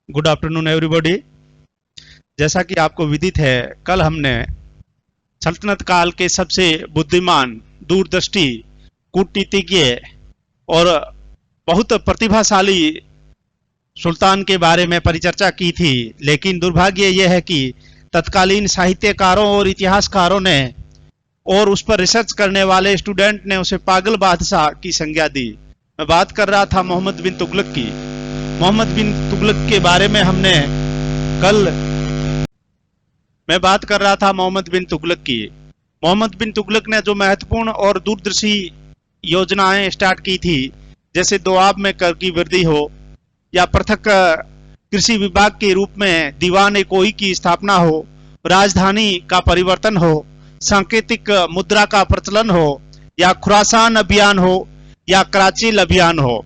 Good afternoon everybody. जैसा कि आपको विदित है, कल हमने सल्तनत काल के सबसे बुद्धिमान, दूरदृष्टि, कूटनीतिज्ञ और बहुत प्रतिभाशाली सुल्तान के बारे में परिचर्चा की थी। लेकिन दुर्भाग्य यह है कि तत्कालीन साहित्यकारों और इतिहासकारों ने और उस पर रिसर्च करने वाले स्टूडेंट ने उसे पागल बादशाह की संज्ञा दी। मैं बात कर रहा था मोहम्मद बिन तुगलक की। मोहम्मद बिन तुगलक के बारे में हमने कल मैं बात कर रहा था मोहम्मद बिन तुगलक की। मोहम्मद बिन तुगलक ने जो महत्वपूर्ण और दूरदर्शी योजनाएं स्टार्ट की थी, जैसे दोआब में कर की वृद्धि हो, या पृथक कृषि विभाग के रूप में दीवान ए कोई की स्थापना हो, राजधानी का परिवर्तन हो, सांकेतिक मुद्रा का प्रचलन हो, या खुरासान अभियान हो, या कराची अभियान हो।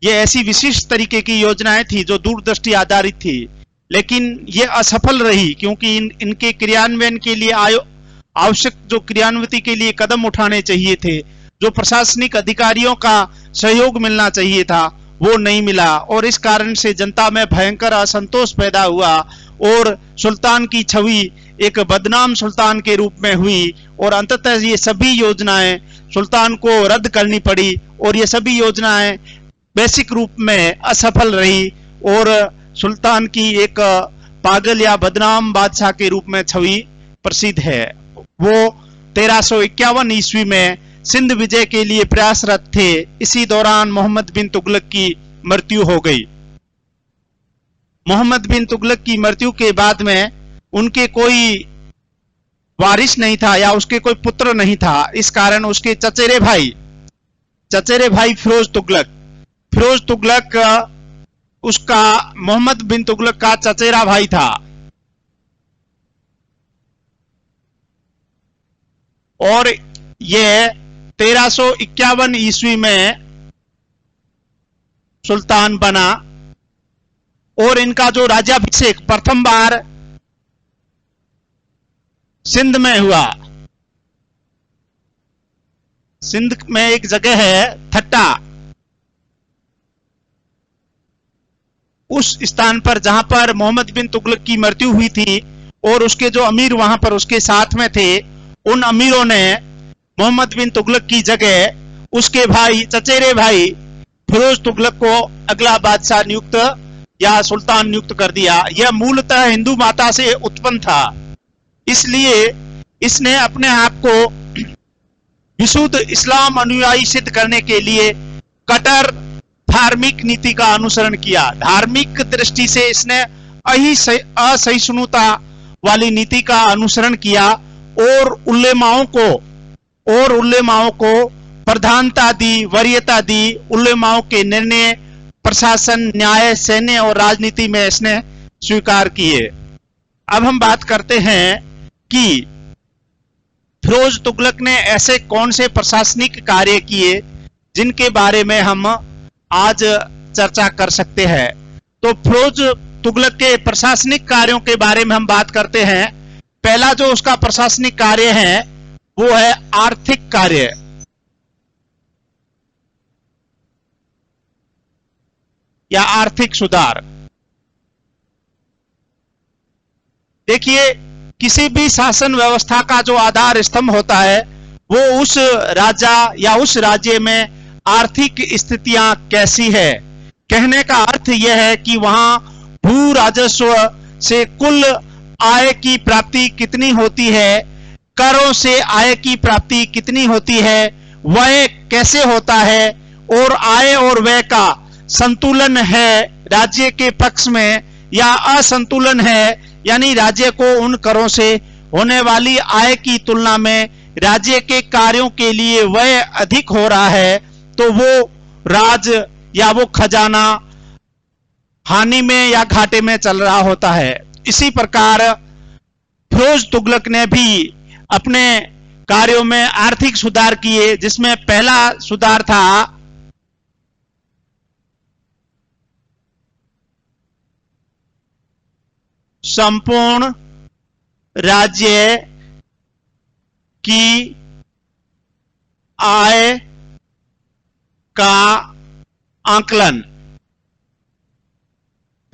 ये ऐसी विशिष्ट तरीके की योजनाएं थी जो दूरदृष्टि आधारित थी, लेकिन ये असफल रही क्योंकि इनके क्रियान्वयन के लिए आवश्यक जो क्रियान्विति के लिए कदम उठाने चाहिए थे, जो प्रशासनिक अधिकारियों का सहयोग मिलना चाहिए था, वो नहीं मिला। और इस कारण से जनता में भयंकर असंतोष पैदा हुआ और सुल्तान की छवि एक बदनाम सुल्तान के रूप में हुई और अंततः ये सभी योजनाएं सुल्तान को रद्द करनी पड़ी और ये सभी योजनाएं बेसिक रूप में असफल रही और सुल्तान की एक पागल या बदनाम बादशाह के रूप में छवि प्रसिद्ध है। वो 1351 ईस्वी में सिंध विजय के लिए प्रयासरत थे। इसी दौरान मोहम्मद बिन तुगलक की मृत्यु हो गई। मोहम्मद बिन तुगलक की मृत्यु के बाद में उनके कोई वारिस नहीं था या उसके कोई पुत्र नहीं था। इस कारण उसके चचेरे भाई फिरोज तुगलक उसका मोहम्मद बिन तुगलक का चचेरा भाई था। और यह 1351 ईस्वी में सुल्तान बना और इनका जो राज्याभिषेक प्रथम बार सिंध में हुआ। सिंध में एक जगह है थट्टा, उस स्थान पर जहां पर मोहम्मद बिन तुगलक की मृत्यु हुई थी और उसके जो अमीर वहां पर उसके साथ में थे, उन अमीरों ने मोहम्मद बिन तुगलक की जगह उसके चचेरे भाई फिरोज तुगलक को अगला बादशाह नियुक्त या सुल्तान नियुक्त कर दिया। यह मूलतः हिंदू माता से उत्पन्न था, इसलिए इसने अपने आप को विशुद्ध इस्लाम अनुयायी सिद्ध करने के लिए कट्टर धार्मिक नीति का अनुसरण किया। धार्मिक दृष्टि से इसने असहिष्णुता वाली नीति का अनुसरण किया और उलेमाओं को प्रधानता दी, वरीयता दी। उलेमाओं के निर्णय प्रशासन, न्याय, सैन्य और राजनीति में इसने स्वीकार किए। अब हम बात करते हैं कि फिरोज तुगलक ने ऐसे कौन से प्रशासनिक कार्य किए जिनके बारे में हम आज चर्चा कर सकते हैं। तो फिरोज तुगलक के प्रशासनिक कार्यों के बारे में हम बात करते हैं। पहला जो उसका प्रशासनिक कार्य है वो है आर्थिक कार्य या आर्थिक सुधार। देखिए, किसी भी शासन व्यवस्था का जो आधार स्तंभ होता है वो उस राजा या उस राज्य में आर्थिक स्थितियां कैसी है। कहने का अर्थ यह है कि वहां भू राजस्व से कुल आय की प्राप्ति कितनी होती है, करों से आय की प्राप्ति कितनी होती है, व्यय कैसे होता है, और आय और व्यय का संतुलन है राज्य के पक्ष में या असंतुलन है, यानी राज्य को उन करों से होने वाली आय की तुलना में राज्य के कार्यों के लिए व्यय अधिक हो रहा है, तो वो राज या वो खजाना हानि में या घाटे में चल रहा होता है। इसी प्रकार फिरोज तुगलक ने भी अपने कार्यों में आर्थिक सुधार किए, जिसमें पहला सुधार था संपूर्ण राज्य की आय का आकलन।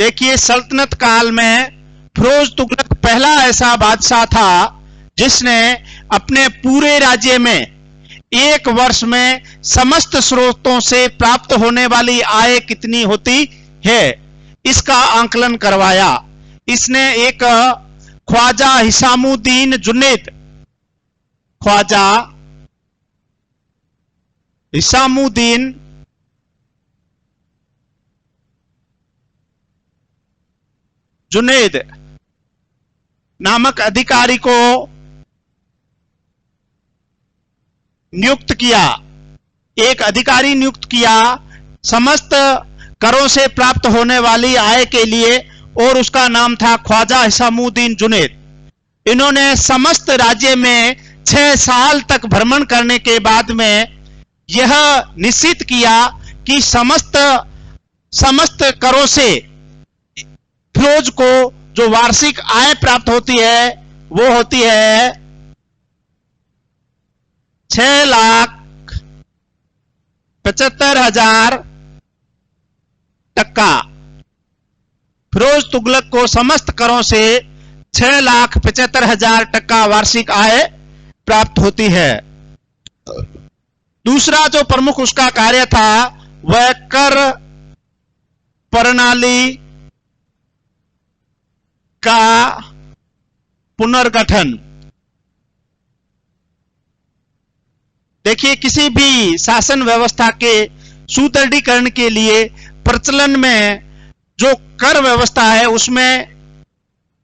देखिए, सल्तनत काल में फिरोज तुगलक पहला ऐसा बादशाह था जिसने अपने पूरे राज्य में एक वर्ष में समस्त स्रोतों से प्राप्त होने वाली आय कितनी होती है इसका आंकलन करवाया। इसने एक ख्वाजा हिसामुद्दीन जुनैद, ख्वाजा हिसामुद्दीन जुनैद नामक अधिकारी को नियुक्त किया, एक अधिकारी नियुक्त किया समस्त करों से प्राप्त होने वाली आय के लिए, और उसका नाम था ख्वाजा हिसामुद्दीन जुनैद। इन्होंने समस्त राज्य में 6 साल तक भ्रमण करने के बाद में यह निश्चित किया कि समस्त करों से फिरोज को जो वार्षिक आय प्राप्त होती है वो होती है 6,75,000 टक्का। फिरोज तुगलक को समस्त करों से 6,75,000 टक्का वार्षिक आय प्राप्त होती है। दूसरा जो प्रमुख उसका कार्य था वह कर प्रणाली का पुनर्गठन। देखिए, किसी भी शासन व्यवस्था के सुदृढ़ीकरण के लिए प्रचलन में जो कर व्यवस्था है उसमें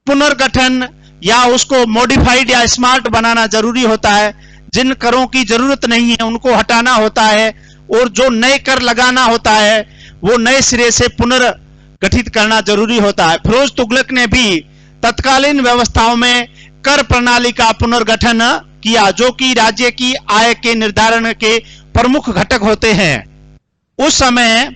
पुनर्गठन या उसको मॉडिफाइड या स्मार्ट बनाना जरूरी होता है। जिन करों की जरूरत नहीं है उनको हटाना होता है, और जो नए कर लगाना होता है वो नए सिरे से पुनर्गठित करना जरूरी होता है। फिरोज तुगलक ने भी तत्कालीन व्यवस्थाओं में कर प्रणाली का पुनर्गठन किया, जो कि राज्य की आय के निर्धारण के प्रमुख घटक होते हैं। उस समय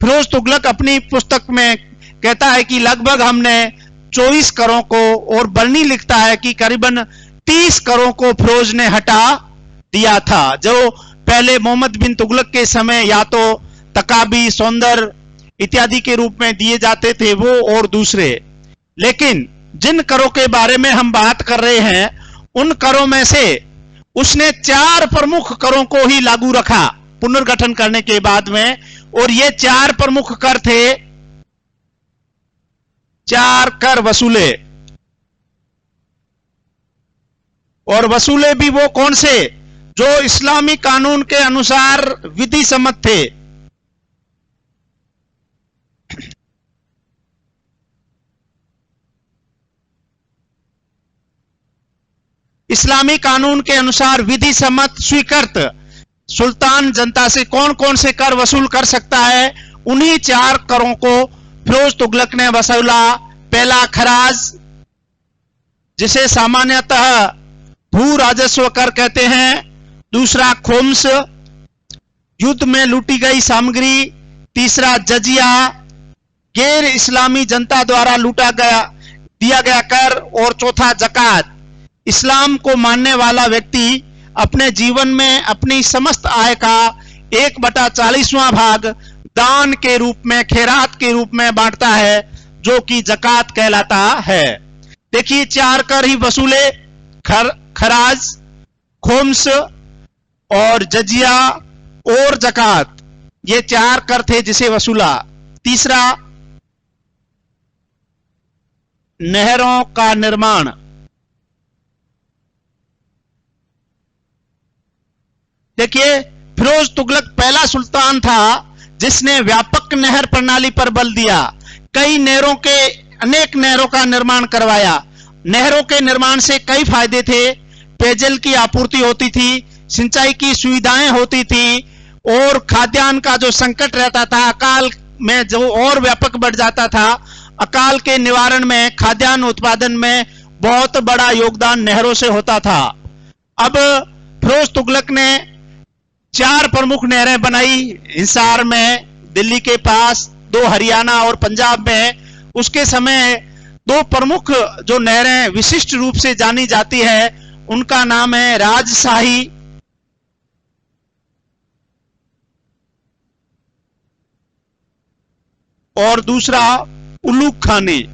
फिरोज तुगलक अपनी पुस्तक में कहता है कि लगभग हमने 24 करों को, और बर्नी लिखता है कि करीबन 30 करों को फिरोज ने हटा दिया था, जो पहले मोहम्मद बिन तुगलक के समय या तो तकाबी, सौंदर इत्यादि के रूप में दिए जाते थे वो, और दूसरे। लेकिन जिन करों के बारे में हम बात कर रहे हैं उन करों में से उसने 4 प्रमुख करों को ही लागू रखा पुनर्गठन करने के बाद में, और ये 4 प्रमुख कर थे, 4 कर वसूले। और वसूले भी वो कौन से जो इस्लामी कानून के अनुसार विधि सम्मत थे। इस्लामी कानून के अनुसार विधि सम्मत स्वीकृत सुल्तान जनता से कौन कौन से कर वसूल कर सकता है, उन्हीं 4 करों को फिरोज तुगलक ने वसूला। पहला खराज, जिसे सामान्यतः भू राजस्व कर कहते हैं। दूसरा खुम्स, युद्ध में लूटी गई सामग्री। तीसरा जजिया, गैर इस्लामी जनता द्वारा दिया गया कर। और चौथा जकात, इस्लाम को मानने वाला व्यक्ति अपने जीवन में अपनी समस्त आय का 1/40वां भाग दान के रूप में, खैरात के रूप में बांटता है, जो कि जकात कहलाता है। देखिए, 4 कर ही वसूले, खराज, खुम्स और जजिया और जकात, ये 4 कर थे जिसे वसूला। तीसरा, नहरों का निर्माण। देखिए, फिरोज तुगलक पहला सुल्तान था जिसने व्यापक नहर प्रणाली पर बल दिया। अनेक नहरों का निर्माण करवाया। नहरों के निर्माण से कई फायदे थे। पेयजल की आपूर्ति होती थी, सिंचाई की सुविधाएं होती थी, और खाद्यान्न का जो संकट रहता था अकाल में जो और व्यापक बढ़ जाता था, अकाल के निवारण में, खाद्यान्न उत्पादन में बहुत बड़ा योगदान नहरों से होता था। अब फिरोज तुगलक ने 4 प्रमुख नहरें बनाई, हिसार में, दिल्ली के पास, 2 हरियाणा और पंजाब में। उसके समय 2 प्रमुख जो नहरें विशिष्ट रूप से जानी जाती है उनका नाम है राजशाही और दूसरा उलूक खानी।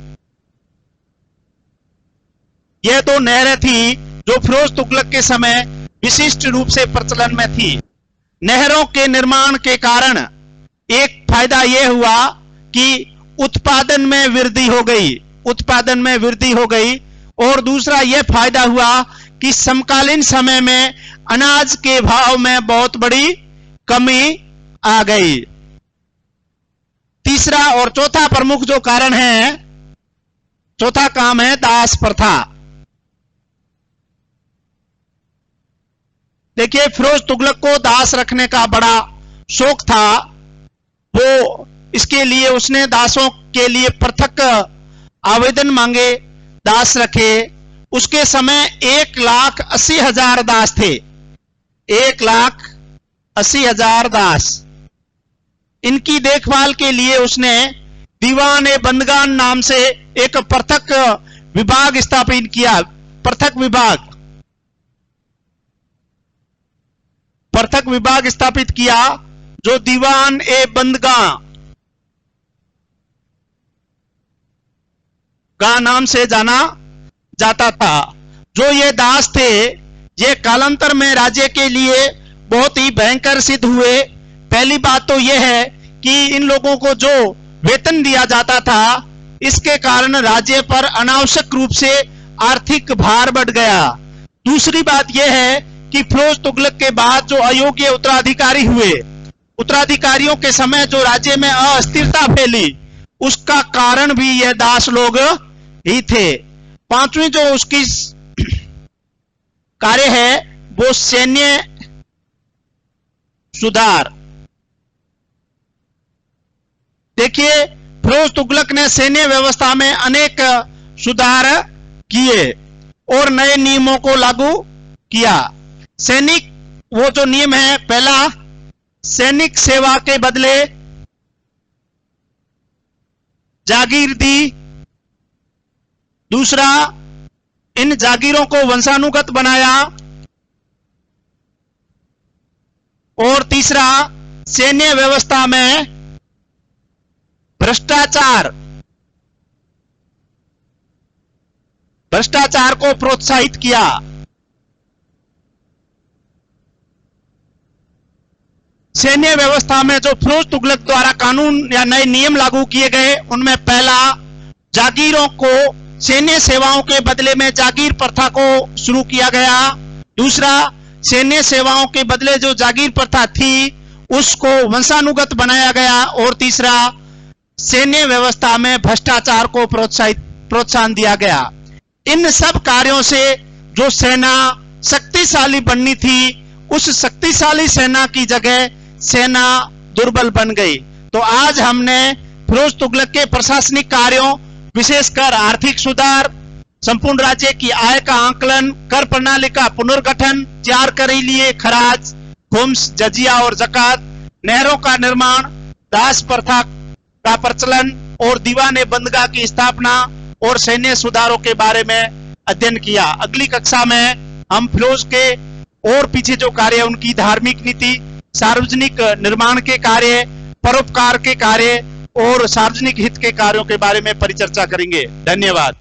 यह दो नहरें थी जो फिरोज तुगलक के समय विशिष्ट रूप से प्रचलन में थी। नहरों के निर्माण के कारण एक फायदा यह हुआ कि उत्पादन में वृद्धि हो गई, उत्पादन में वृद्धि हो गई, और दूसरा यह फायदा हुआ कि समकालीन समय में अनाज के भाव में बहुत बड़ी कमी आ गई। तीसरा और चौथा प्रमुख जो कारण है, चौथा काम है दास प्रथा। देखिए, फिरोज तुगलक को दास रखने का बड़ा शौक था। वो इसके लिए उसने दासों के लिए पृथक आवेदन मांगे, दास रखे। उसके समय 1,80,000 दास थे, 1,80,000 दास। इनकी देखभाल के लिए उसने दीवान-ए बंदगान नाम से एक पृथक विभाग स्थापित किया। पृथक विभाग स्थापित किया जो दीवान-ए बंदगान का नाम से जाना जाता था। जो ये दास थे, ये कालांतर में राज्य के लिए बहुत ही भयंकर सिद्ध हुए। पहली बात तो यह है कि इन लोगों को जो वेतन दिया जाता था, इसके कारण राज्य पर अनावश्यक रूप से आर्थिक भार बढ़ गया। दूसरी बात यह है कि फिरोज तुगलक के बाद जो अयोग्य उत्तराधिकारी हुए, उत्तराधिकारियों के समय जो राज्य में अस्थिरता फैली, उसका कारण भी यह दास लोग ही थे। पांचवी जो उसकी कार्य है वो सैन्य सुधार। देखिए, फिरोज तुगलक ने सैन्य व्यवस्था में अनेक सुधार किए और नए नियमों को लागू किया। सैनिक, वो जो नियम है, पहला सैनिक सेवा के बदले जागीर दी। दूसरा, इन जागीरों को वंशानुगत बनाया। और तीसरा, सैन्य व्यवस्था में भ्रष्टाचार को प्रोत्साहित किया। सैन्य व्यवस्था में जो फिरोज तुगलक द्वारा कानून या नए नियम लागू किए गए, उनमें पहला, जागीरों को सैन्य सेवाओं के बदले में जागीर प्रथा को शुरू किया गया। दूसरा, सैन्य सेवाओं के बदले जो जागीर प्रथा थी उसको वंशानुगत बनाया गया। और तीसरा, सैन्य व्यवस्था में भ्रष्टाचार को प्रोत्साहन दिया गया। इन सब कार्यों से जो सेना शक्तिशाली बननी थी, उस शक्तिशाली सेना की जगह सेना दुर्बल बन गई। तो आज हमने फिरोज तुगलक के प्रशासनिक कार्यों, विशेषकर आर्थिक सुधार, संपूर्ण राज्य की आय का आंकलन, कर प्रणाली का पुनर्गठन, 4 कर लिए खराज, खुम्स, जजिया और जकात, नहरों का निर्माण, दास प्रथा का प्रचलन और दीवाने बंदगा की स्थापना और सैन्य सुधारों के बारे में अध्ययन किया। अगली कक्षा में हम फिरोज के और पीछे जो कार्य, उनकी धार्मिक नीति, सार्वजनिक निर्माण के कार्य, परोपकार के कार्य और सार्वजनिक हित के कार्यों के बारे में परिचर्चा करेंगे। धन्यवाद।